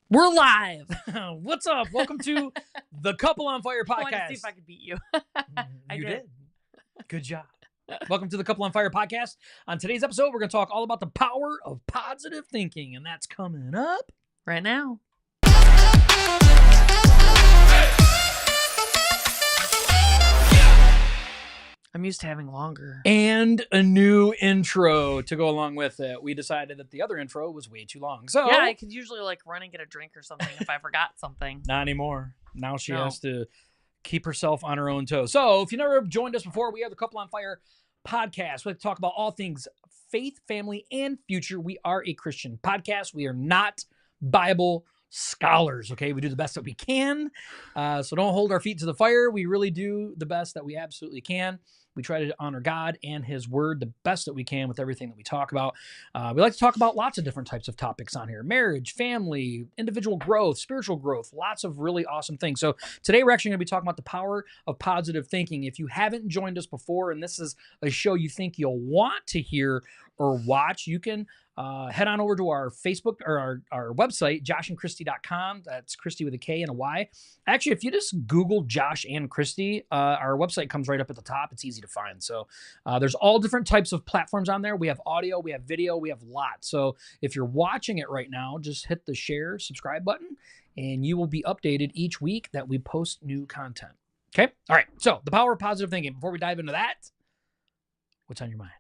We're live. What's up? Welcome to the Couple on Fire podcast. I wanted to see if I could beat you. You did. Good job. Welcome to the Couple on Fire podcast. On today's episode, we're going to talk all about the power of positive thinking, and that's coming up right now. I'm used to having longer. And a new intro to go along with it. We decided that the other intro was way too long. So yeah, I could usually like run and get a drink or something if I forgot something. Not anymore. Now she has to keep herself on her own toes. So if you never joined us before, we are the Couple on Fire podcast. We like to talk about all things faith, family, and future. We are a Christian podcast. We are not Bible scholars, okay? We do the best that we can. So don't hold our feet to the fire. We really do the best that we absolutely can. We try to honor God and his word the best that we can with everything that we talk about. We like to talk about lots of different types of topics on here. Marriage, family, individual growth, spiritual growth, lots of really awesome things. So today we're actually going to be talking about the power of positive thinking. If you haven't joined us before and this is a show you think you'll want to hear or watch, you can head on over to our Facebook or our website, joshandchristy.com. That's Christy with a K and a Y. Actually, if you just Google Josh and Christy, our website comes right up at the top. It's easy to find. So there's all different types of platforms on there. We have audio, we have video, we have lots. So if you're watching it right now, just hit the share, subscribe button, and you will be updated each week that we post new content. Okay? All right. So the power of positive thinking. Before we dive into that, what's on your mind?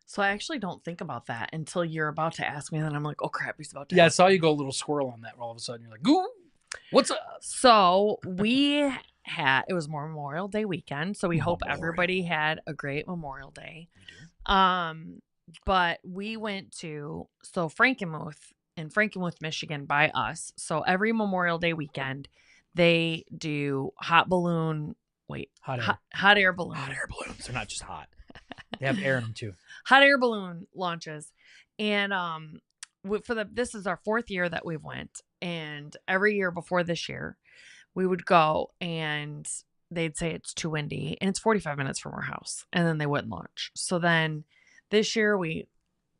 So I actually don't think about that until you're about to ask me, and then I'm like, oh crap, he's about to Yeah, I ask saw me. you go a little squirrel on that. All of a sudden, you're like, "Ooh, what's up?" So it was Memorial Day weekend, so we hope everybody had a great Memorial Day. We do. But we went to Frankenmuth in Frankenmuth, Michigan by us. So every Memorial Day weekend, they do hot air balloon. Hot air balloons. They're not just hot. They have air in them too. Hot air balloon launches. And this is our 4th year that we've went. And every year before this year, we would go and they'd say it's too windy and it's 45 minutes from our house. And then they wouldn't launch. So then this year we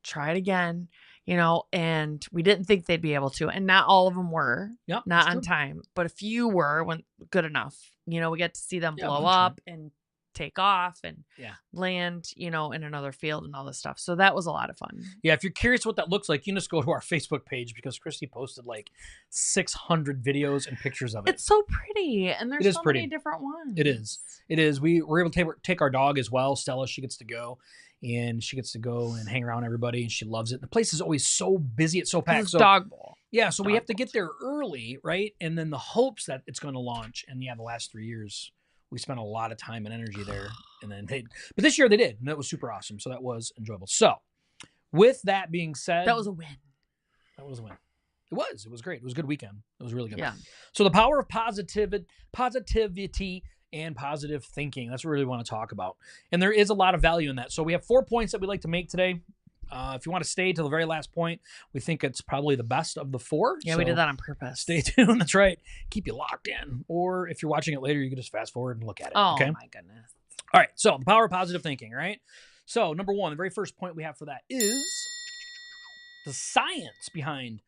tried again, and we didn't think they'd be able to. And not all of them were not on time, but a few went good enough. We get to see them blow up and take off and land, in another field and all this stuff. So that was a lot of fun. Yeah, if you're curious what that looks like, you can just go to our Facebook page because Christy posted like 600 videos and pictures of it. It's so pretty, and there's so many different ones. It is. We were able to take our dog as well. Stella, she gets to go and hang around everybody, and she loves it. The place is always so busy. It's so packed. It's dog bowl. Yeah, so we have to get there early, right? And then the hopes that it's going to launch. And the last 3 years, we spent a lot of time and energy there, but this year they did, and that was super awesome. So that was enjoyable. So with that being said, that was a win. It was great. It was a good weekend. It was really good. Yeah. So the power of positivity and positive thinking. That's what we really want to talk about. And there is a lot of value in that. So we have 4 points that we'd like to make today. If you want to stay to the very last point, we think it's probably the best of the 4. Yeah, so we did that on purpose. Stay tuned. That's right. Keep you locked in. Or if you're watching it later, you can just fast forward and look at it. Oh, okay? My goodness. All right. So the power of positive thinking, right? So number 1, the very first point we have for that is the science behind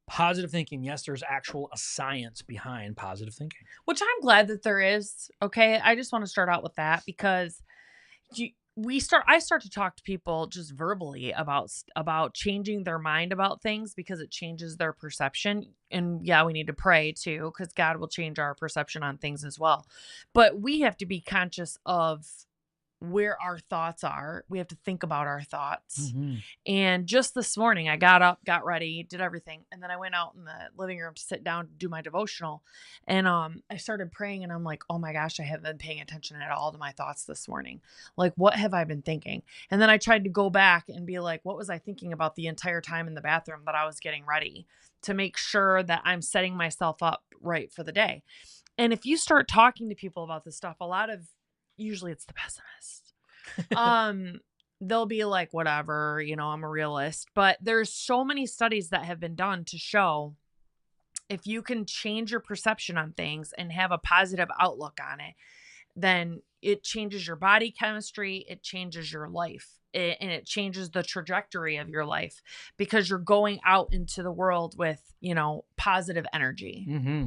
positive thinking. Yes, there's a science behind positive thinking. Which I'm glad that there is. Okay. I just want to start out with that because I start to talk to people just verbally about changing their mind about things because it changes their perception. And yeah, we need to pray too, because God will change our perception on things as well. But we have to be conscious of where our thoughts are. We have to think about our thoughts. Mm-hmm. And just this morning, I got up, got ready, did everything. And then I went out in the living room to sit down to do my devotional. And I started praying and I'm like, oh my gosh, I haven't been paying attention at all to my thoughts this morning. Like, what have I been thinking? And then I tried to go back and be like, what was I thinking about the entire time in the bathroom that I was getting ready to make sure that I'm setting myself up right for the day? And if you start talking to people about this stuff, usually it's the pessimist. They'll be like, whatever, I'm a realist. But there's so many studies that have been done to show if you can change your perception on things and have a positive outlook on it, then it changes your body chemistry. It changes your life. and it changes the trajectory of your life because you're going out into the world with, positive energy. Mm-hmm.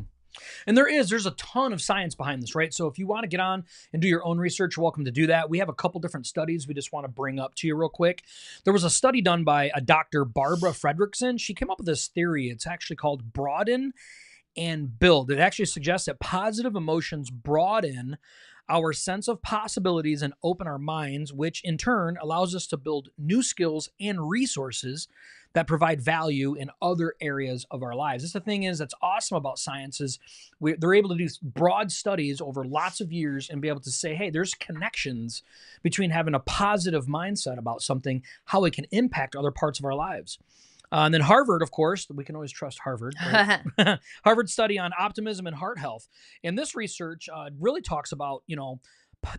And there's a ton of science behind this, right? So if you want to get on and do your own research, you're welcome to do that. We have a couple different studies we just want to bring up to you real quick. There was a study done by a Dr. Barbara Fredrickson. She came up with this theory. It's actually called broaden and build. It actually suggests that positive emotions broaden our sense of possibilities and open our minds, which in turn allows us to build new skills and resources that provide value in other areas of our lives. That's the thing that's awesome about science is they're able to do broad studies over lots of years and be able to say, hey, there's connections between having a positive mindset about something, how it can impact other parts of our lives. And then Harvard, of course, we can always trust Harvard. Right? Harvard study on optimism and heart health. And this research really talks about,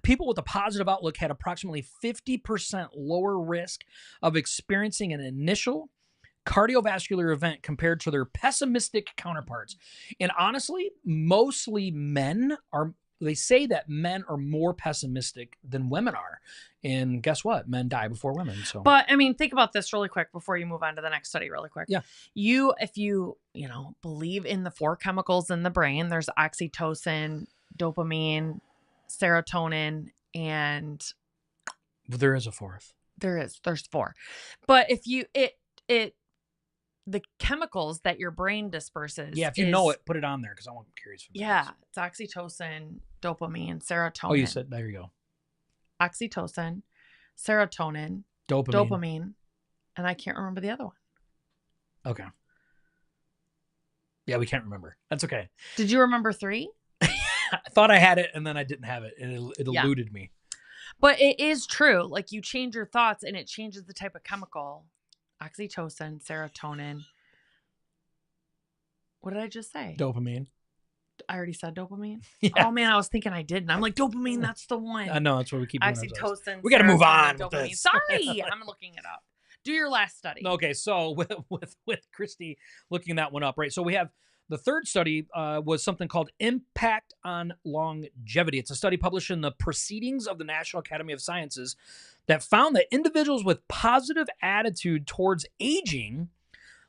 people with a positive outlook had approximately 50% lower risk of experiencing an initial cardiovascular event compared to their pessimistic counterparts. And honestly, mostly they say that men are more pessimistic than women are. And guess what? Men die before women. So, but I mean, think about this really quick before you move on to the next study really quick. Yeah. If you believe in the 4 chemicals in the brain, there's oxytocin, dopamine, serotonin, and there is a 4th. There's 4. But if you, the chemicals that your brain disperses. Yeah, if you know it, put it on there because I'm curious. Yeah, it's oxytocin, dopamine, serotonin. Oh, you said, there you go. Oxytocin, serotonin, dopamine, and I can't remember the other one. Okay. Yeah, we can't remember. That's okay. Did you remember 3? I thought I had it and then I didn't have it and it eluded me. But it is true. Like you change your thoughts and it changes the type of chemical. Oxytocin, serotonin. What did I just say? Dopamine. I already said dopamine. Yeah. Oh man, I was thinking I didn't. I'm like dopamine. That's the one. I know that's what we keep doing. Oxytocin. We got to move on with dopamine. this. Sorry, I'm looking it up. Do your last study. Okay, so with Christy looking that one up, right? So we have the third study was something called Impact on Longevity. It's a study published in the Proceedings of the National Academy of Sciences that found that individuals with positive attitude towards aging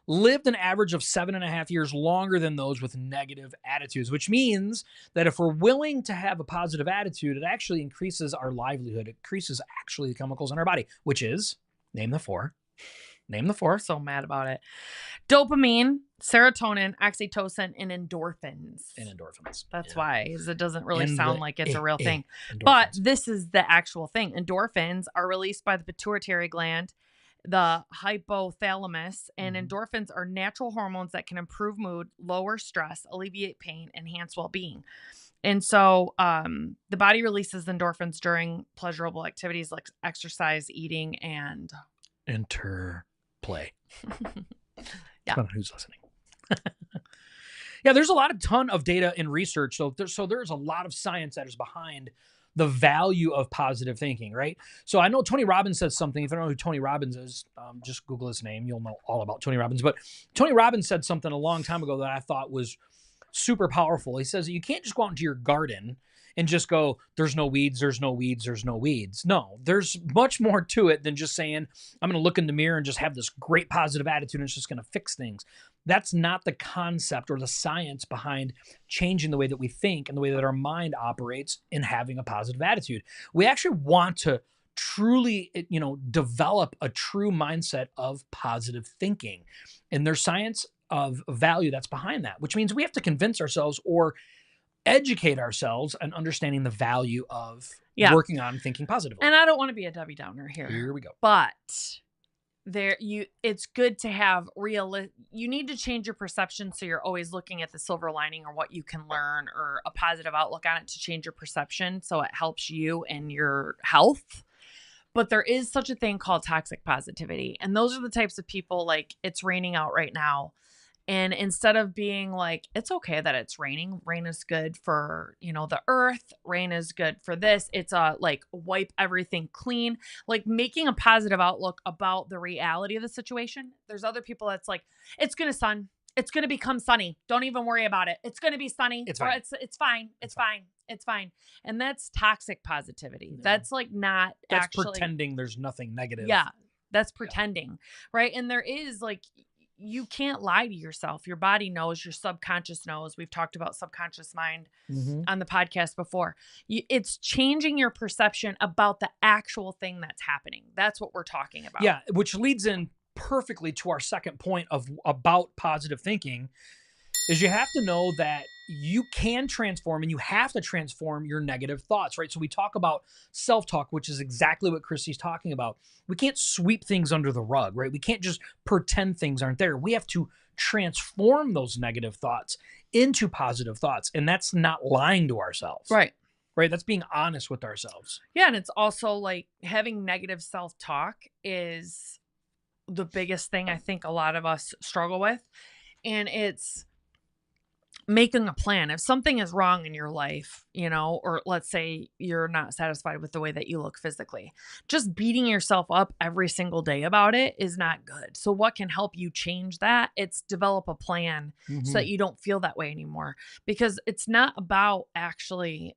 lived an average of 7.5 years longer than those with negative attitudes, which means that if we're willing to have a positive attitude, it actually increases our livelihood. It increases actually the chemicals in our body, which is, name the 4. Name the 4. So mad about it. Dopamine, serotonin, oxytocin, and endorphins. That's why, because it doesn't really sound like it's a real thing. But this is the actual thing. Endorphins are released by the pituitary gland, the hypothalamus, and endorphins are natural hormones that can improve mood, lower stress, alleviate pain, enhance well-being. And so the body releases endorphins during pleasurable activities like exercise, eating, and interplay. Yeah. I don't know who's listening. Yeah, there's a ton of data and research. So there's a lot of science that is behind the value of positive thinking, right? So I know Tony Robbins said something. If you don't know who Tony Robbins is, just Google his name. You'll know all about Tony Robbins. But Tony Robbins said something a long time ago that I thought was super powerful. He says that you can't just go out into your garden and just go, there's no weeds, there's no weeds, there's no weeds. No, there's much more to it than just saying, I'm going to look in the mirror and just have this great positive attitude and it's just going to fix things. That's not the concept or the science behind changing the way that we think and the way that our mind operates in having a positive attitude. We actually want to truly, develop a true mindset of positive thinking. And there's science of value that's behind that, which means we have to convince ourselves or educate ourselves on understanding the value of working on thinking positively. And I don't want to be a Debbie Downer here. Here we go. But it's good to have you need to change your perception so you're always looking at the silver lining or what you can learn or a positive outlook on it to change your perception so it helps you and your health. But there is such a thing called toxic positivity. And those are the types of people like, it's raining out right now. And instead of being like, it's okay that it's raining. Rain is good for, the earth. Rain is good for this. It's like wipe everything clean, like making a positive outlook about the reality of the situation. There's other people that's like, it's going to sun. it's going to become sunny. Don't even worry about it. It's going to be sunny. It's fine. It's fine. It's fine. It's fine. And that's toxic positivity. Yeah. That's like not That's actually pretending there's nothing negative. Yeah. That's pretending. Right. And there is like, you can't lie to yourself. Your body knows, your subconscious knows. We've talked about subconscious mind on the podcast before. It's changing your perception about the actual thing that's happening. That's what we're talking about. Yeah, which leads in perfectly to our second point about positive thinking, is you have to know that you can transform and you have to transform your negative thoughts, right? So we talk about self-talk, which is exactly what Christy's talking about. We can't sweep things under the rug, right? We can't just pretend things aren't there. We have to transform those negative thoughts into positive thoughts. And that's not lying to ourselves. Right. Right. That's being honest with ourselves. Yeah. And it's also like having negative self-talk is the biggest thing I think a lot of us struggle with. And it's making a plan. If something is wrong in your life, or let's say you're not satisfied with the way that you look physically, just beating yourself up every single day about it is not good. So what can help you change that? It's develop a plan so that you don't feel that way anymore, because it's not about actually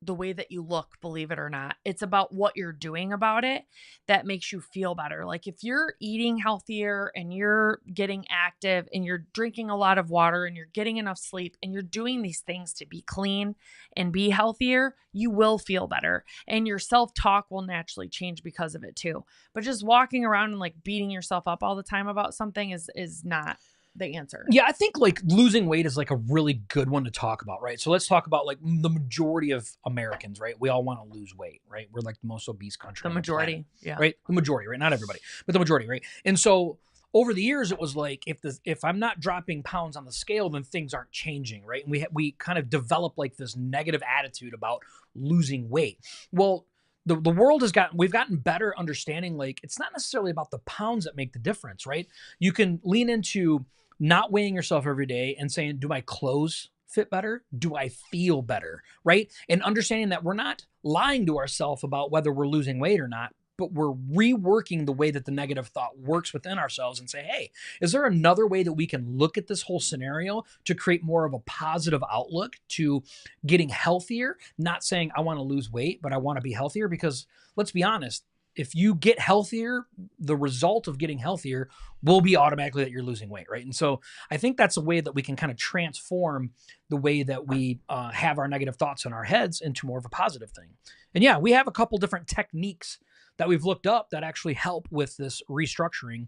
the way that you look, believe it or not. It's about what you're doing about it that makes you feel better. Like if you're eating healthier and you're getting active and you're drinking a lot of water and you're getting enough sleep and you're doing these things to be clean and be healthier, you will feel better. And your self-talk will naturally change because of it too. But just walking around and like beating yourself up all the time about something is not the answer. Yeah, I think like losing weight is like a really good one to talk about, right? So let's talk about like the majority of Americans, right? We all want to lose weight, right? We're like the most obese country. The majority, yeah. Right? The majority, right? Not everybody, but the majority, right? And so over the years, it was like, if I'm not dropping pounds on the scale, then things aren't changing, right? And we kind of develop like this negative attitude about losing weight. Well, the world we've gotten better understanding, like it's not necessarily about the pounds that make the difference, right? You can lean into not weighing yourself every day and saying, do my clothes fit better? Do I feel better? Right? And understanding that we're not lying to ourselves about whether we're losing weight or not, but we're reworking the way that the negative thought works within ourselves and say, hey, is there another way that we can look at this whole scenario to create more of a positive outlook to getting healthier? Not saying I want to lose weight, but I want to be healthier, because let's be honest, if you get healthier, the result of getting healthier will be automatically that you're losing weight, right? And so I think that's a way that we can kind of transform the way that we have our negative thoughts in our heads into more of a positive thing. And yeah, we have a couple different techniques that we've looked up that actually help with this restructuring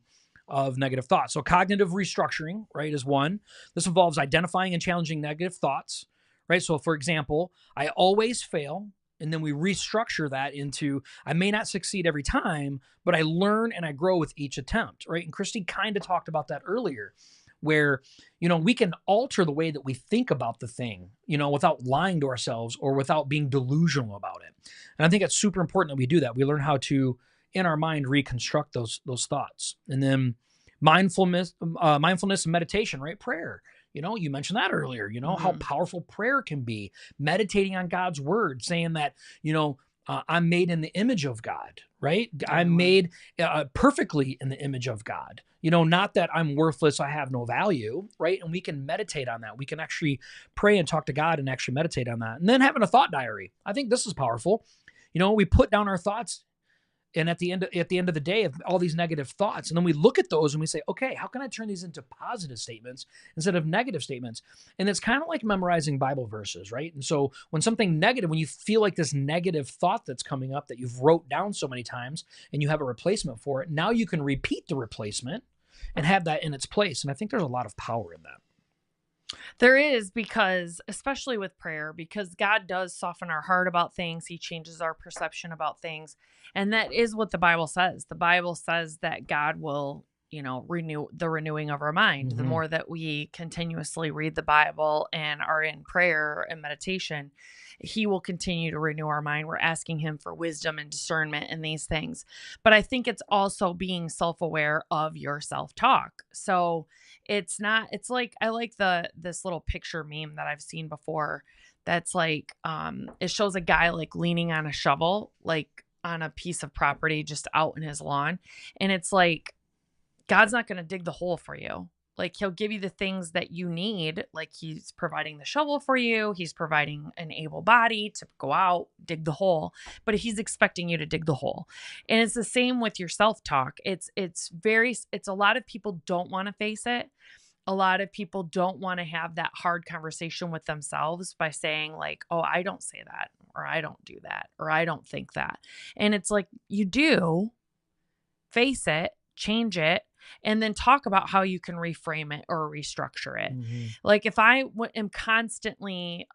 of negative thoughts. So cognitive restructuring, right, is one. This involves identifying and challenging negative thoughts, right? So for example, I always fail. And then we restructure that into, I may not succeed every time, but I learn and I grow with each attempt, right? And Christy kind of talked about that earlier, where, we can alter the way that we think about the thing, without lying to ourselves or without being delusional about it. And I think it's super important that we do that. We learn how to, in our mind, reconstruct those thoughts. And then mindfulness and meditation, right? Prayer. You mentioned that earlier, how powerful prayer can be, meditating on God's word, saying that, I'm made in the image of God, right? I'm made perfectly in the image of God, not that I'm worthless, I have no value, right? And we can meditate on that. We can actually pray and talk to God and actually meditate on that. And then having a thought diary. I think this is powerful. We put down our thoughts, and at the end of the day, of all these negative thoughts, and then we look at those and we say, okay, how can I turn these into positive statements instead of negative statements? And it's kind of like memorizing Bible verses, right? And so when something negative, when you feel like this negative thought that's coming up that you've wrote down so many times and you have a replacement for it, now you can repeat the replacement and have that in its place. And I think there's a lot of power in that. There is, because especially with prayer, because God does soften our heart about things. He changes our perception about things. And that is what the Bible says. The Bible says that God will, renew the renewing of our mind. The more that we continuously read the Bible and are in prayer and meditation, he will continue to renew our mind. We're asking him for wisdom and discernment and these things. But I think it's also being self-aware of your self-talk. So it's like, I like this little picture meme that I've seen before. That's like, it shows a guy like leaning on a shovel, like on a piece of property just out in his lawn. And it's like, God's not going to dig the hole for you. Like he'll give you the things that you need. Like he's providing the shovel for you. He's providing an able body to go out, dig the hole, but he's expecting you to dig the hole. And it's the same with your self-talk. It's a lot of people don't want to face it. A lot of people don't want to have that hard conversation with themselves by saying like, oh, I don't say that, or I don't do that, or I don't think that. And it's like, you do face it, change it, and then talk about how you can reframe it or restructure it. Like if I am constantly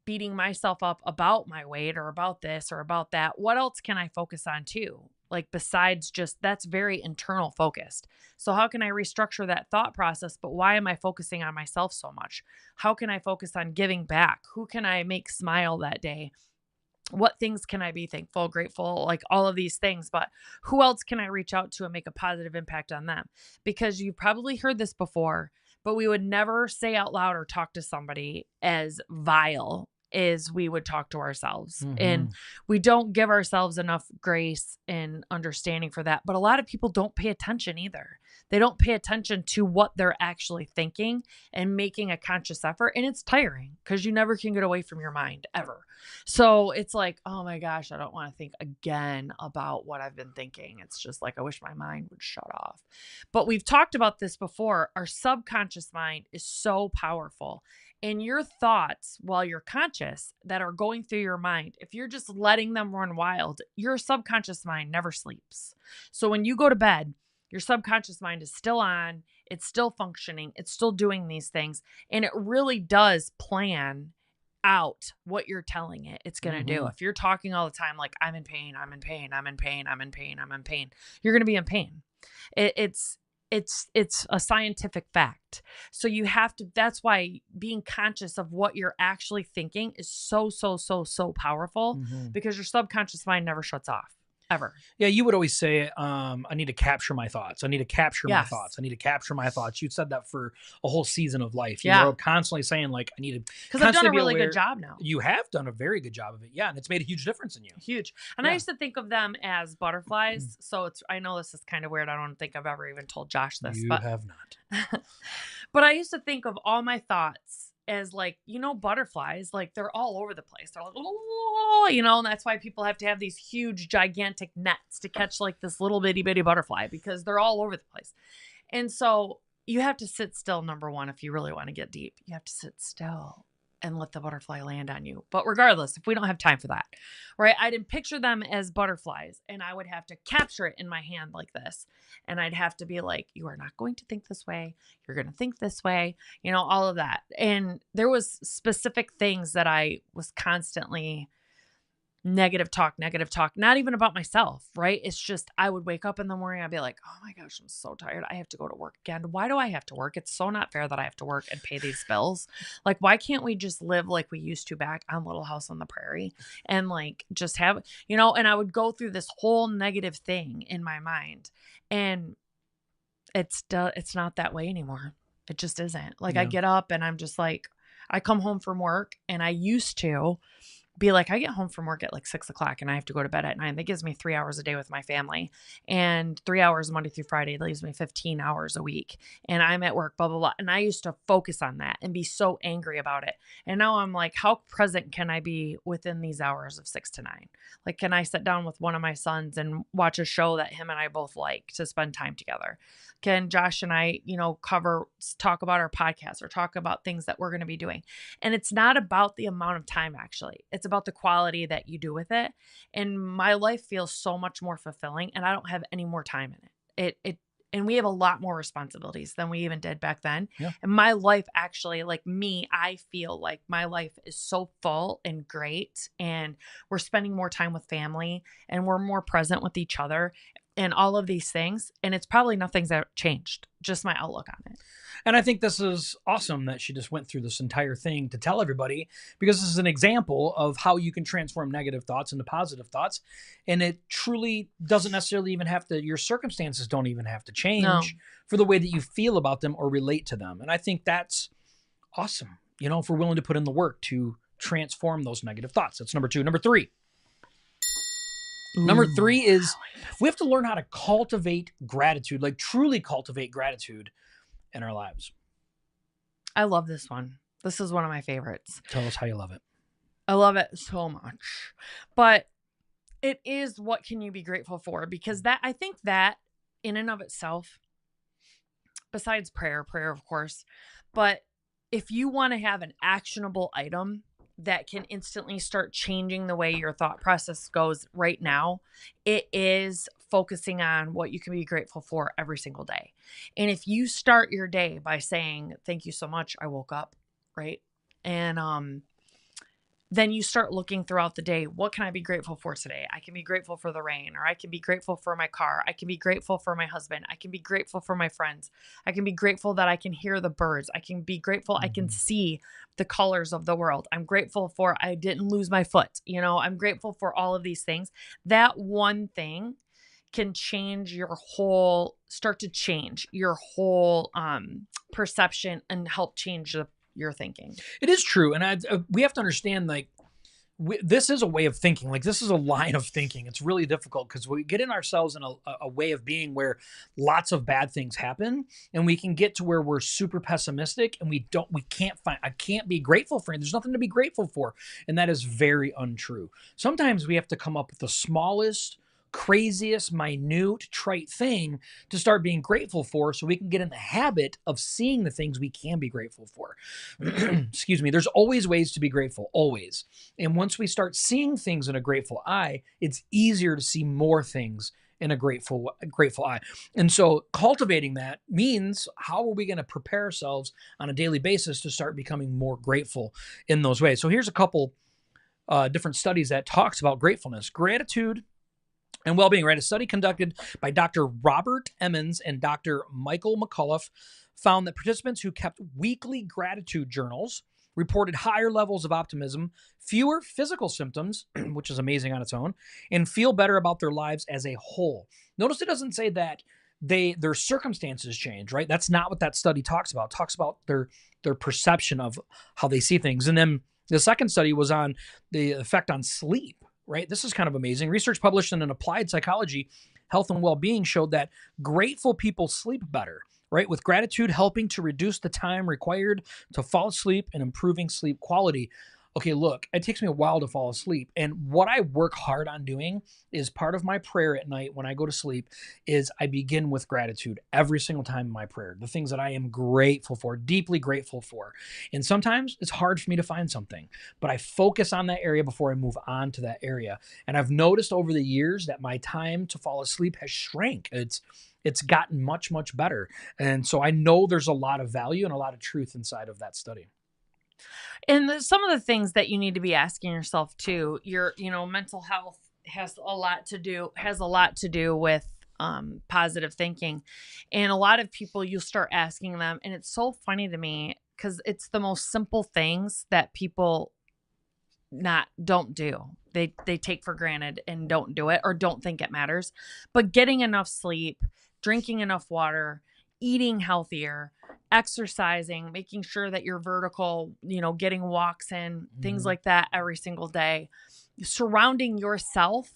beating myself up about my weight or about this or about that, what else can I focus on too? Like besides just that's very internal focused. So how can I restructure that thought process? But why am I focusing on myself so much? How can I focus on giving back? Who can I make smile that day? What things can I be thankful, grateful, like all of these things, but who else can I reach out to and make a positive impact on them? Because you've probably heard this before, but we would never say out loud or talk to somebody as vile as we would talk to ourselves. And we don't give ourselves enough grace and understanding for that. But a lot of people don't pay attention either. They don't pay attention to what they're actually thinking and making a conscious effort. And it's tiring because you never can get away from your mind ever. So it's like, oh my gosh, I don't want to think again about what I've been thinking. It's just like, I wish my mind would shut off. But we've talked about this before. Our subconscious mind is so powerful. And your thoughts, while you're conscious, that are going through your mind, if you're just letting them run wild, your subconscious mind never sleeps. So when you go to bed, your subconscious mind is still on, it's still functioning, it's still doing these things, and it really does plan out what you're telling it it's going to do. If you're talking all the time like, I'm in pain, I'm in pain, I'm in pain, I'm in pain, I'm in pain, you're going to be in pain. It's a scientific fact. So you have to, that's why being conscious of what you're actually thinking is so powerful, because your subconscious mind never shuts off. Ever. Yeah, you would always say, I need to capture my thoughts. I need to capture my thoughts. I need to capture my thoughts. You said that for a whole season of life. You were constantly saying like, I need to, because I've done a really good job now. You have done a very good job of it. Yeah. And it's made a huge difference in you. Huge. And I used to think of them as butterflies. So I know this is kind of weird. I don't think I've ever even told Josh this. You have not. But I used to think of all my thoughts as like, butterflies, like they're all over the place. They're like, and that's why people have to have these huge, gigantic nets to catch like this little bitty butterfly, because they're all over the place. And so you have to sit still, number one, if you really want to get deep. You have to sit still and let the butterfly land on you. But regardless, if we don't have time for that, right? I didn't picture them as butterflies, and I would have to capture it in my hand like this. And I'd have to be like, you are not going to think this way. You're going to think this way, all of that. And there was specific things that I was constantly negative talk, not even about myself, right? It's just, I would wake up in the morning, I'd be like, oh my gosh, I'm so tired. I have to go to work again. Why do I have to work? It's so not fair that I have to work and pay these bills. Like, why can't we just live like we used to back on Little House on the Prairie and like just have, and I would go through this whole negative thing in my mind, and it's not that way anymore. It just isn't. Like, I get up and I'm just like, I come home from work, and I used to be like, I get home from work at like 6:00 and I have to go to bed at 9. That gives me 3 hours a day with my family, and 3 hours Monday through Friday leaves me 15 hours a week. And I'm at work, blah, blah, blah. And I used to focus on that and be so angry about it. And now I'm like, how present can I be within these hours of 6 to 9? Like, can I sit down with one of my sons and watch a show that him and I both like to spend time together? Can Josh and I, talk about our podcast or talk about things that we're going to be doing? And it's not about the amount of time, actually. It's about the quality that you do with it. And my life feels so much more fulfilling, and I don't have any more time in it. And we have a lot more responsibilities than we even did back then. Yeah. And my life actually, like me, I feel like my life is so full and great, and we're spending more time with family, and we're more present with each other, and all of these things. And it's probably nothing's changed, just my outlook on it. And I think this is awesome that she just went through this entire thing to tell everybody, because this is an example of how you can transform negative thoughts into positive thoughts. And it truly doesn't necessarily even have to, your circumstances don't even have to change for the way that you feel about them or relate to them. And I think that's awesome, if we're willing to put in the work to transform those negative thoughts. That's number 2. Number 3. Number 3 is we have to learn how to cultivate gratitude, like truly cultivate gratitude. in our lives. I love this one. This is one of my favorites. Tell us how you love it. I love it so much. But it is, what can you be grateful for? Because I think that in and of itself, besides prayer, of course, but if you want to have an actionable item that can instantly start changing the way your thought process goes right now, it is focusing on what you can be grateful for every single day. And if you start your day by saying, thank you so much, I woke up, right? And then you start looking throughout the day, what can I be grateful for today? I can be grateful for the rain, or I can be grateful for my car. I can be grateful for my husband. I can be grateful for my friends. I can be grateful that I can hear the birds. I can be grateful I can see the colors of the world. I'm grateful for I didn't lose my foot. You know, I'm grateful for all of these things. That one thing can change start to change your whole perception and help change your thinking. It is true. And we have to understand, like, this is a way of thinking. Like, this is a line of thinking. It's really difficult because we get in ourselves in a way of being where lots of bad things happen, and we can get to where we're super pessimistic and I can't be grateful for it. There's nothing to be grateful for. And that is very untrue. Sometimes we have to come up with the smallest, craziest, minute, trite thing to start being grateful for, so we can get in the habit of seeing the things we can be grateful for. Excuse me. There's always ways to be grateful, always. And once we start seeing things in a grateful eye, it's easier to see more things in a grateful eye. And so cultivating that means, how are we going to prepare ourselves on a daily basis to start becoming more grateful in those ways? So here's a couple different studies that talks about gratefulness, gratitude, and well-being, right? A study conducted by Dr. Robert Emmons and Dr. Michael McCullough found that participants who kept weekly gratitude journals reported higher levels of optimism, fewer physical symptoms, which is amazing on its own, and feel better about their lives as a whole. Notice it doesn't say that their circumstances change, right? That's not what that study talks about. It talks about their perception of how they see things. And then the second study was on the effect on sleep. Right? This is kind of amazing. Research published in an Applied Psychology, Health and Well-Being showed that grateful people sleep better, right? With gratitude helping to reduce the time required to fall asleep and improving sleep quality. Okay, look, it takes me a while to fall asleep. And what I work hard on doing is, part of my prayer at night when I go to sleep is I begin with gratitude every single time in my prayer. The things that I am grateful for, deeply grateful for. And sometimes it's hard for me to find something, but I focus on that area before I move on to that area. And I've noticed over the years that my time to fall asleep has shrank. It's gotten much, much better. And so I know there's a lot of value and a lot of truth inside of that study. And some of the things that you need to be asking yourself too, mental health has a lot to do with positive thinking. And a lot of people, you'll start asking them, and it's so funny to me because it's the most simple things that people don't do. They take for granted and don't do it, or don't think it matters. But getting enough sleep, drinking enough water, eating healthier, exercising, making sure that you're vertical, getting walks in, things like that every single day, surrounding yourself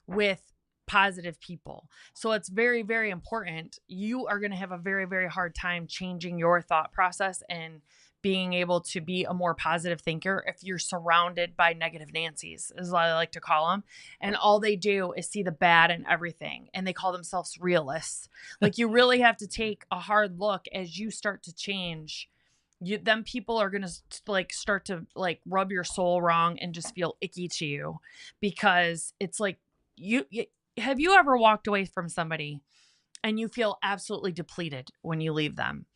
with positive people. So it's very, very important. You are going to have a very, very hard time changing your thought process and being able to be a more positive thinker if you're surrounded by negative Nancy's, is what I like to call them. And all they do is see the bad in everything. And they call themselves realists. Like, you really have to take a hard look as you start to change. Them people are going to start to rub your soul wrong and just feel icky to you, because it's like, have you ever walked away from somebody and you feel absolutely depleted when you leave them?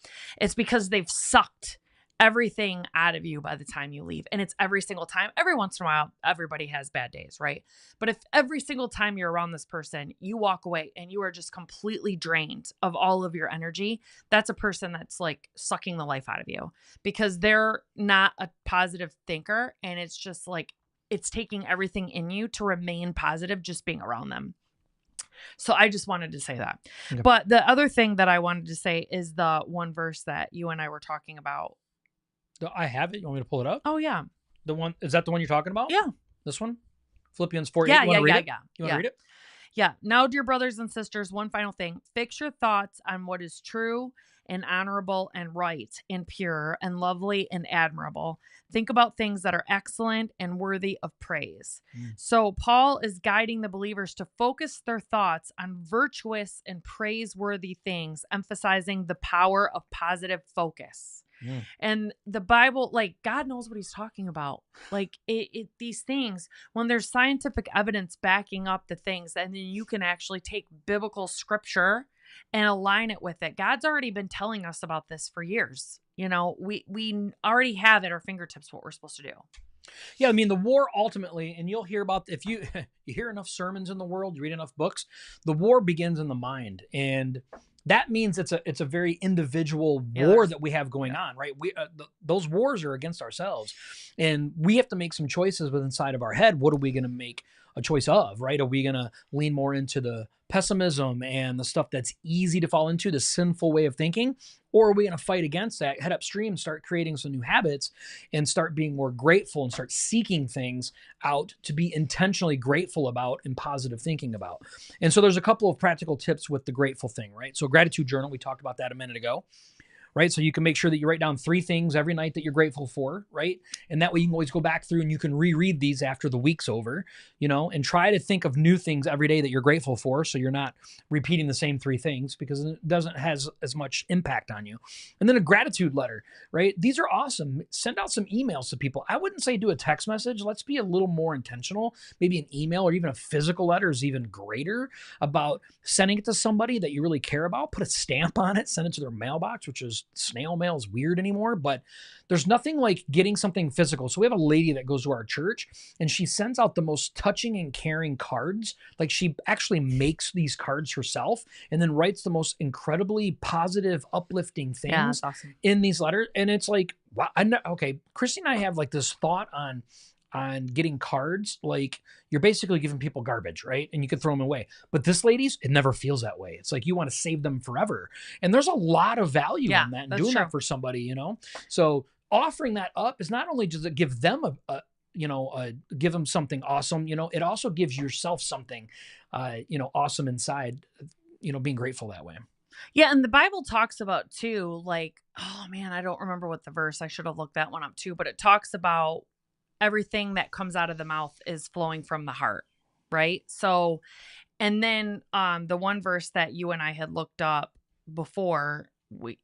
It's because they've sucked everything out of you by the time you leave. And it's every single time. Every once in a while, everybody has bad days, right? But if every single time you're around this person, you walk away and you are just completely drained of all of your energy, that's a person that's sucking the life out of you, because they're not a positive thinker. And it's just it's taking everything in you to remain positive just being around them. So I just wanted to say that. Okay. But the other thing that I wanted to say is the one verse that you and I were talking about. I have it. You want me to pull it up? Oh, yeah. The one, is that the one you're talking about? Yeah. This one? Philippians 4:8. Yeah, You want to read it? Yeah. You want to read it? Yeah. Now, dear brothers and sisters, one final thing. Fix your thoughts on what is true and honorable and right and pure and lovely and admirable. Think about things that are excellent and worthy of praise. So Paul is guiding the believers to focus their thoughts on virtuous and praiseworthy things, emphasizing the power of positive focus. And the Bible, like, God knows what he's talking about. Like these things, when there's scientific evidence backing up the things, and then you can actually take biblical scripture and align it with it. God's already been telling us about this for years. You know, we already have at our fingertips what we're supposed to do. Yeah, I mean, the war ultimately, and you'll hear about, if you you hear enough sermons in the world, you read enough books, the war begins in the mind. And that means it's a very individual war that we have going on, right? Those wars are against ourselves, and we have to make some choices within inside of our head. What are we going to make a choice of, right? Are we going to lean more into the pessimism and the stuff that's easy to fall into, the sinful way of thinking? Or are we going to fight against that, head upstream, start creating some new habits, and start being more grateful and start seeking things out to be intentionally grateful about and positive thinking about? And so there's a couple of practical tips with the grateful thing, right? So gratitude journal, we talked about that a minute ago, right? So you can make sure that you write down 3 things every night that you're grateful for, right? And that way you can always go back through and you can reread these after the week's over, you know, and try to think of new things every day that you're grateful for, so you're not repeating the same 3 things, because it doesn't has as much impact on you. And then a gratitude letter, right? These are awesome. Send out some emails to people. I wouldn't say do a text message. Let's be a little more intentional. Maybe an email or even a physical letter is even greater, about sending it to somebody that you really care about. Put a stamp on it, send it to their mailbox, which is snail mail is weird anymore, but there's nothing like getting something physical. So we have a lady that goes to our church, and she sends out the most touching and caring cards. Like, she actually makes these cards herself and then writes the most incredibly positive, uplifting things in these letters. And it's like, wow, okay, Christy and I have like this thought on getting cards. Like, you're basically giving people garbage, right? And you can throw them away. But this lady's, it never feels that way. It's like you want to save them forever. And there's a lot of value in that, and doing that for somebody, you know? So offering that up is not only just to give them give them something awesome, you know, it also gives yourself something, awesome inside, you know, being grateful that way. Yeah. And the Bible talks about too, like, oh man, I don't remember what the verse, I should have looked that one up too, but it talks about everything that comes out of the mouth is flowing from the heart, right? So, and then the one verse that you and I had looked up before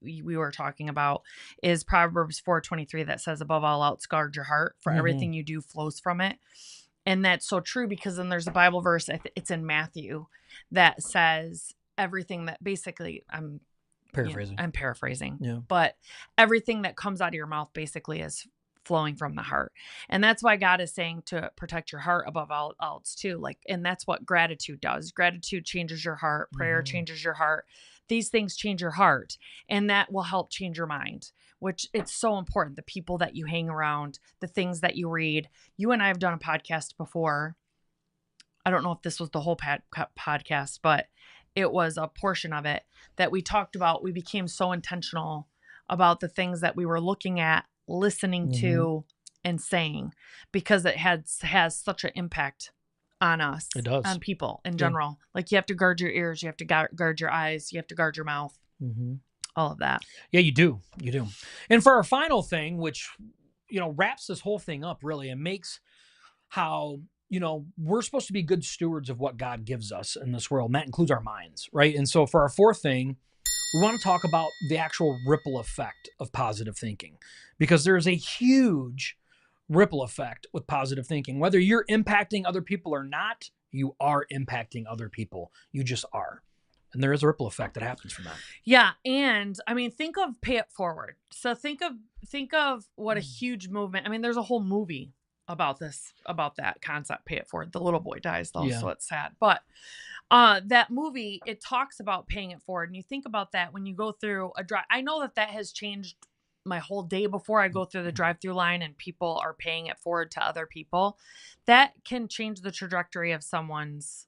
we were talking about is Proverbs 4:23, that says, above all else, guard your heart, for everything you do flows from it. And that's so true, because then there's a Bible verse, it's in Matthew, that says everything that, basically, I'm paraphrasing, but everything that comes out of your mouth basically is flowing from the heart. And that's why God is saying to protect your heart above all else too. Like, and that's what gratitude does. Gratitude changes your heart. Prayer changes your heart. These things change your heart, and that will help change your mind, which it's so important. The people that you hang around, the things that you read. You and I have done a podcast before. I don't know if this was the whole podcast, but it was a portion of it that we talked about. We became so intentional about the things that we were looking at, listening to, and saying, because it has such an impact on us. It does. On people in general. Like, you have to guard your ears, you have to guard your eyes, you have to guard your mouth. All of that. Yeah, you do. And for our final thing, which, you know, wraps this whole thing up really, and makes how, you know, we're supposed to be good stewards of what God gives us in this world, and that includes our minds, right? And so for our 4th thing, we want to talk about the actual ripple effect of positive thinking, because there's a huge ripple effect with positive thinking. Whether you're impacting other people or not, you are impacting other people. You just are. And there is a ripple effect that happens from that. Yeah. And I mean, think of Pay It Forward. So think of what a huge movement. I mean, there's a whole movie about that concept, Pay It Forward. The little boy dies though, so it's sad. But that movie, it talks about paying it forward. And you think about that when you go through a drive. I know that has changed my whole day before I go through the drive-through line and people are paying it forward to other people. That can change the trajectory of someone's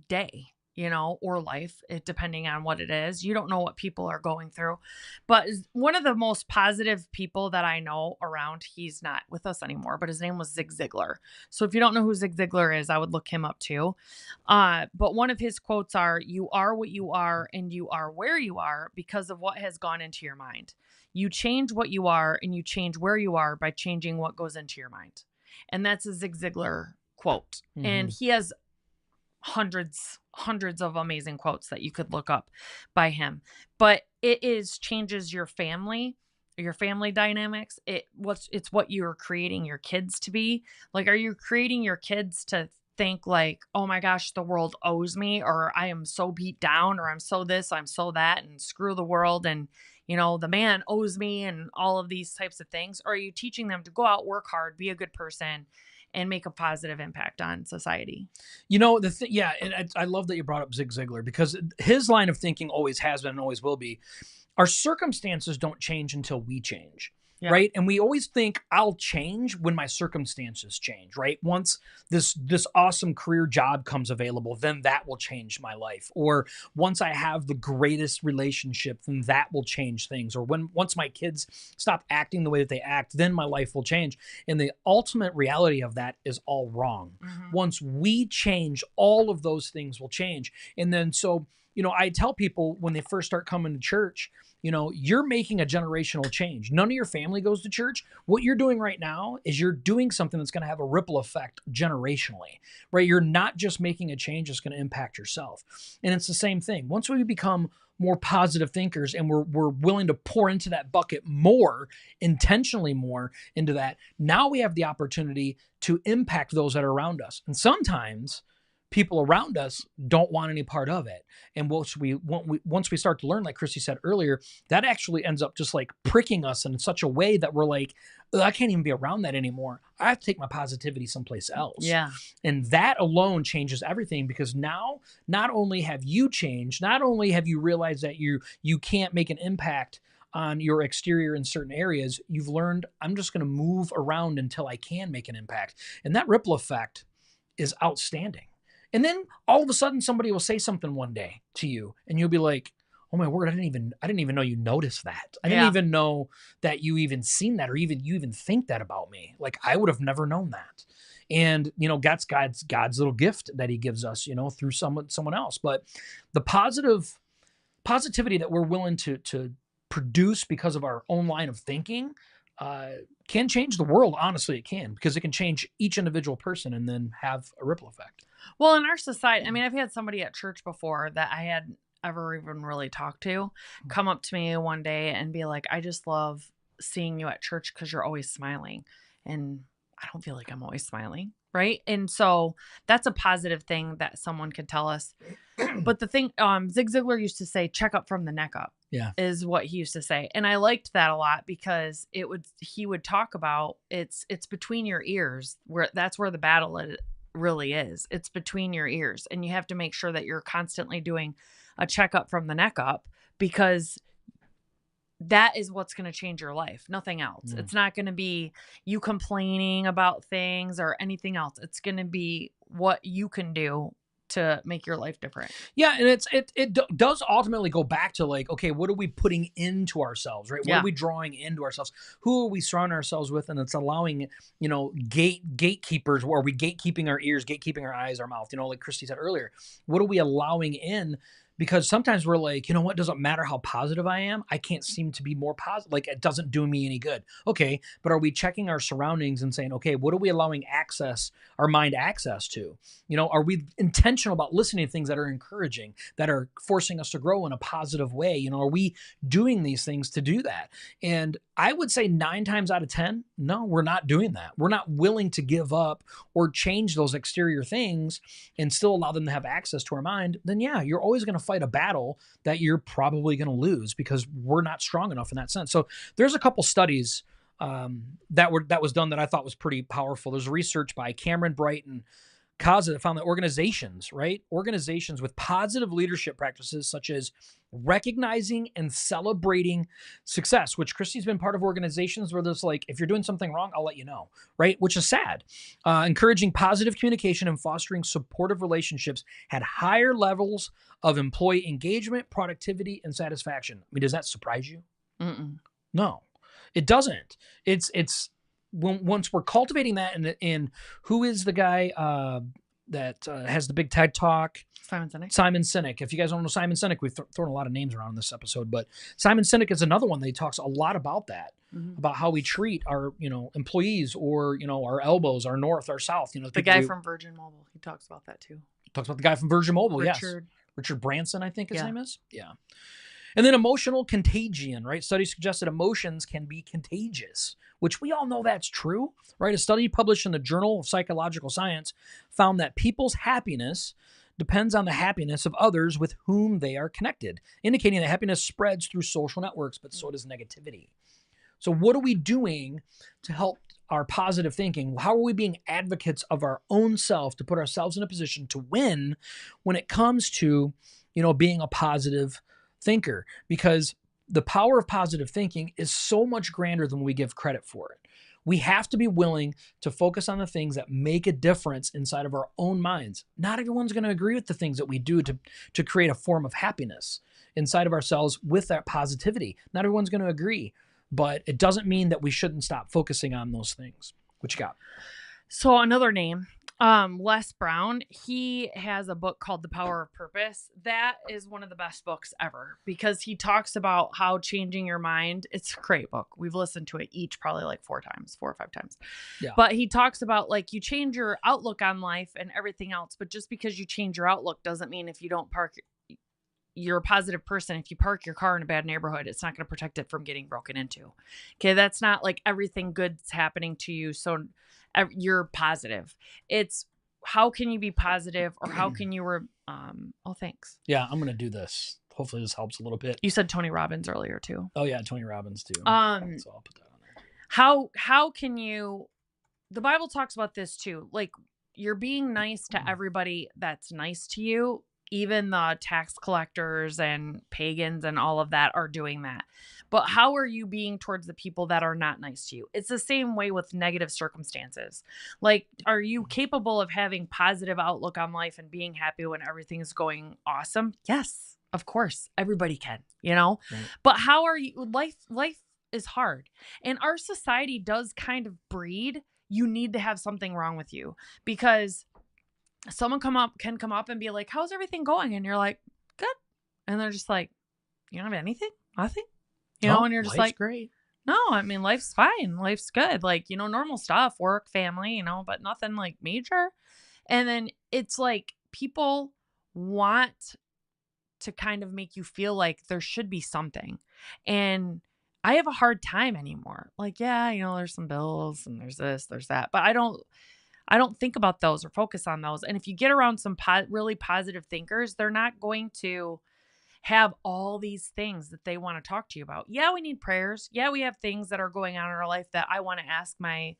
day. or life, depending on what it is. You don't know what people are going through. But one of the most positive people that I know around, he's not with us anymore, but his name was Zig Ziglar. So if you don't know who Zig Ziglar is, I would look him up too. But one of his quotes are, "You are what you are, and you are where you are because of what has gone into your mind. You change what you are, and you change where you are by changing what goes into your mind." And that's a Zig Ziglar quote. Mhm. And he has hundreds of amazing quotes that you could look up by him. But changes your family dynamics. It's what you're creating your kids to be. Like, are you creating your kids to think like, oh my gosh, the world owes me, or I am so beat down, or I'm so this, I'm so that, and screw the world, and the man owes me, and all of these types of things? Or are you teaching them to go out, work hard, be a good person, and make a positive impact on society? And I love that you brought up Zig Ziglar, because his line of thinking always has been and always will be, our circumstances don't change until we change. Yeah. Right. And we always think I'll change when my circumstances change, right? Once this awesome career job comes available, then that will change my life. Or once I have the greatest relationship, then that will change things. Or once my kids stop acting the way that they act, then my life will change. And the ultimate reality of that is all wrong. Mm-hmm. Once we change, all of those things will change. And then I tell people when they first start coming to church, you're making a generational change. None of your family goes to church. What you're doing right now is you're doing something that's going to have a ripple effect generationally, right? You're not just making a change that's going to impact yourself. And it's the same thing. Once we become more positive thinkers and we're willing to pour into that bucket more, intentionally more into that, now we have the opportunity to impact those that are around us. And sometimes people around us don't want any part of it. And once we start to learn, like Christy said earlier, that actually ends up just like pricking us in such a way that we're like, I can't even be around that anymore. I have to take my positivity someplace else. Yeah. And that alone changes everything, because now not only have you changed, not only have you realized that you can't make an impact on your exterior in certain areas, you've learned, I'm just going to move around until I can make an impact. And that ripple effect is outstanding. And then all of a sudden somebody will say something one day to you and you'll be like, oh my word, I didn't even know you noticed that. I didn't even know that you even seen that, or you even think that about me. Like, I would have never known that. And, that's God's little gift that he gives us, through someone else. But the positivity that we're willing to produce because of our own line of thinking can change the world. Honestly, it can, because it can change each individual person and then have a ripple effect. Well, in our society, I mean, I've had somebody at church before that I had ever even really talked to come up to me one day and be like, I just love seeing you at church because you're always smiling. And I don't feel like I'm always smiling. Right. And so that's a positive thing that someone could tell us. But the thing, Zig Ziglar used to say, check up from the neck up. Yeah. Is what he used to say. And I liked that a lot, because he would talk about it's between your ears, that's where the battle really is. It's between your ears. And you have to make sure that you're constantly doing a checkup from the neck up, because that is what's going to change your life. Nothing else. It's not going to be you complaining about things or anything else. It's going to be what you can do to make your life different. Yeah. And it does ultimately go back to like, okay, what are we putting into ourselves, right? What are we drawing into ourselves? Who are we surrounding ourselves with? And it's allowing, gatekeepers, or are we gatekeeping our ears, gatekeeping our eyes, our mouth, like Christy said earlier, what are we allowing in? Because sometimes we're like, what, doesn't matter how positive I am. I can't seem to be more positive. Like, it doesn't do me any good. Okay. But are we checking our surroundings and saying, okay, what are we allowing our mind access to? Are we intentional about listening to things that are encouraging, that are forcing us to grow in a positive way? Are we doing these things to do that? And I would say 9 times out of 10, no, we're not doing that. We're not willing to give up or change those exterior things and still allow them to have access to our mind. Then yeah, you're always going to fight a battle that you're probably going to lose, because we're not strong enough in that sense. So there's a couple studies that was done that I thought was pretty powerful. There's research by Cameron Bright and Kaza found that organizations, right? Organizations with positive leadership practices such as recognizing and celebrating success, which Christy's been part of organizations where there's like, if you're doing something wrong, I'll let you know, right? Which is sad. Encouraging positive communication and fostering supportive relationships had higher levels of employee engagement, productivity, and satisfaction. I mean, does that surprise you? Mm-mm. No, it doesn't. It's once we're cultivating that, and who is the guy that has the big TED Talk? Simon Sinek. Simon Sinek. If you guys don't know Simon Sinek, we've thrown a lot of names around in this episode, but Simon Sinek is another one that he talks a lot about that, about how we treat our, employees, or, our elbows, our north, our south. The guy from Virgin Mobile, he talks about that too. Talks about the guy from Virgin Mobile, Richard. Yes. Richard Branson, I think his name is. Yeah. And then emotional contagion, right? Studies suggested emotions can be contagious, which we all know that's true, right? A study published in the Journal of Psychological Science found that people's happiness depends on the happiness of others with whom they are connected, indicating that happiness spreads through social networks, but so does negativity. So what are we doing to help our positive thinking? How are we being advocates of our own self to put ourselves in a position to win when it comes to, being a positive thinker? Because the power of positive thinking is so much grander than we give credit for it. We have to be willing to focus on the things that make a difference inside of our own minds. Not everyone's going to agree with the things that we do to create a form of happiness inside of ourselves with that positivity. Not everyone's going to agree, but it doesn't mean that we shouldn't stop focusing on those things. What you got? So another name, Les Brown, he has a book called The Power of Purpose. That is one of the best books ever because he talks about how changing your mind. It's a great book. We've listened to it each probably like 4 or 5 times. Yeah. But he talks about like you change your outlook on life and everything else. But just because you change your outlook doesn't mean if you don't park, you're a positive person. If you park your car in a bad neighborhood, it's not going to protect it from getting broken into. Okay. That's not like everything good's happening to you. So you're positive. It's how can you be positive, or how can you thanks. Yeah, I'm gonna do this. Hopefully this helps a little bit. You said Tony Robbins earlier too. Oh yeah, Tony Robbins too. So I'll put that on there. How can you, the Bible talks about this too, like you're being nice to everybody that's nice to you. Even the tax collectors and pagans and all of that are doing that. But how are you being towards the people that are not nice to you? It's the same way with negative circumstances. Like, are you capable of having positive outlook on life and being happy when everything's going awesome? Yes, of course. Everybody can, Right. But how are you? Life is hard. And our society does kind of breed, you need to have something wrong with you, because someone can come up and be like, how's everything going? And you're like, good. And they're just like, you don't have anything? Nothing? And you're just like, great. No, I mean, life's fine. Life's good. Like, normal stuff, work, family, but nothing like major. And then it's like people want to kind of make you feel like there should be something. And I have a hard time anymore. Like, yeah, there's some bills and there's this, there's that, but I don't think about those or focus on those. And if you get around some really positive thinkers, they're not going to have all these things that they want to talk to you about. Yeah, we need prayers. Yeah, we have things that are going on in our life that I want to ask my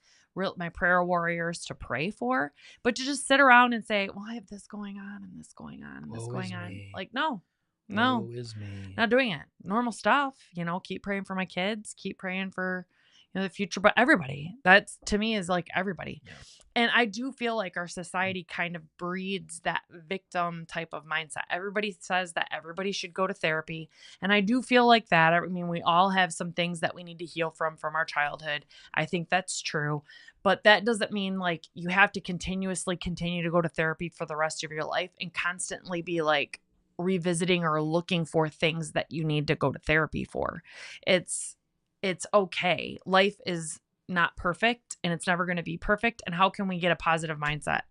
prayer warriors to pray for. But to just sit around and say, well, I have this going on and this going on and this going on. Like, no, Woe is me. Not doing it. Normal stuff, keep praying for my kids, keep praying for the future, but everybody. That's, to me, is like everybody. Yeah. And I do feel like our society kind of breeds that victim type of mindset. Everybody says that everybody should go to therapy. And I do feel like that. I mean, we all have some things that we need to heal from our childhood. I think that's true. But that doesn't mean like you have to continuously continue to go to therapy for the rest of your life and constantly be like revisiting or looking for things that you need to go to therapy for. It's okay. Life is not perfect and it's never going to be perfect. And how can we get a positive mindset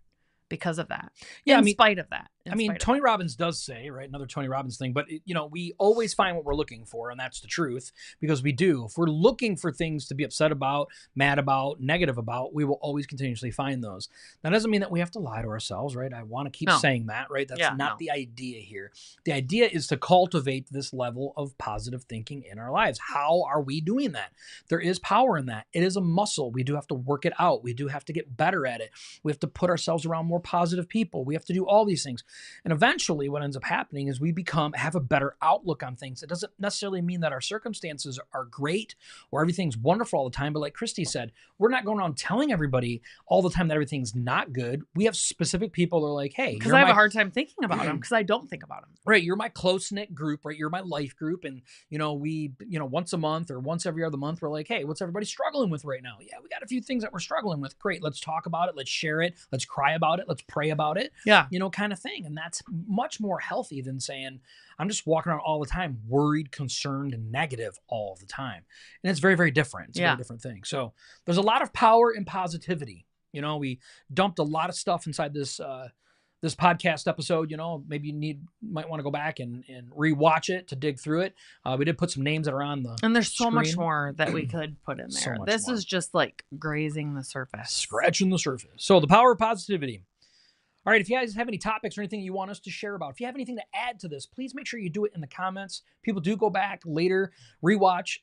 because of that? Yeah, in spite of that. I mean, Tony Robbins does say, right, another Tony Robbins thing, but, we always find what we're looking for, and that's the truth, because we do. If we're looking for things to be upset about, mad about, negative about, we will always continuously find those. That doesn't mean that we have to lie to ourselves, right? I want to keep saying that, right? That's not the idea here. The idea is to cultivate this level of positive thinking in our lives. How are we doing that? There is power in that. It is a muscle. We do have to work it out. We do have to get better at it. We have to put ourselves around more positive people. We have to do all these things. And eventually what ends up happening is we have a better outlook on things. It doesn't necessarily mean that our circumstances are great or everything's wonderful all the time. But like Christy said, we're not going around telling everybody all the time that everything's not good. We have specific people that are like, hey, because I have a hard time thinking about them because I don't think about them. Right. You're my close-knit group, right? You're my life group. And, we, once a month or once every other month, we're like, hey, what's everybody struggling with right now? Yeah, we got a few things that we're struggling with. Great. Let's talk about it. Let's share it. Let's cry about it. Let's pray about it. Yeah. Kind of thing. And that's much more healthy than saying, I'm just walking around all the time, worried, concerned, and negative all the time. And it's very, very different. It's a very different thing. So there's a lot of power in positivity. We dumped a lot of stuff inside this podcast episode. Maybe you might want to go back and rewatch it to dig through it. We did put some names that are on the And there's so much more that we could put in there. This more. Is just like grazing the surface. Scratching the surface. So the power of positivity. All right, if you guys have any topics or anything you want us to share about, if you have anything to add to this, please make sure you do it in the comments. People do go back later, rewatch,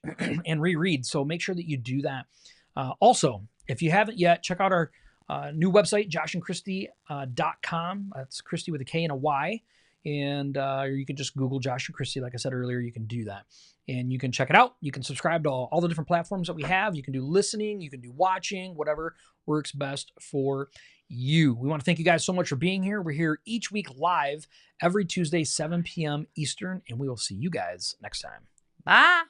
and reread. So make sure that you do that. Also, if you haven't yet, check out our new website, joshandchristy.com. That's Christy with a K and a Y. And you can just Google Josh and Christy. Like I said earlier, you can do that. And you can check it out. You can subscribe to all the different platforms that we have. You can do listening. You can do watching, whatever works best for you. We want to thank you guys so much for being here. We're here each week live every Tuesday, 7 p.m. Eastern, and we will see you guys next time. Bye.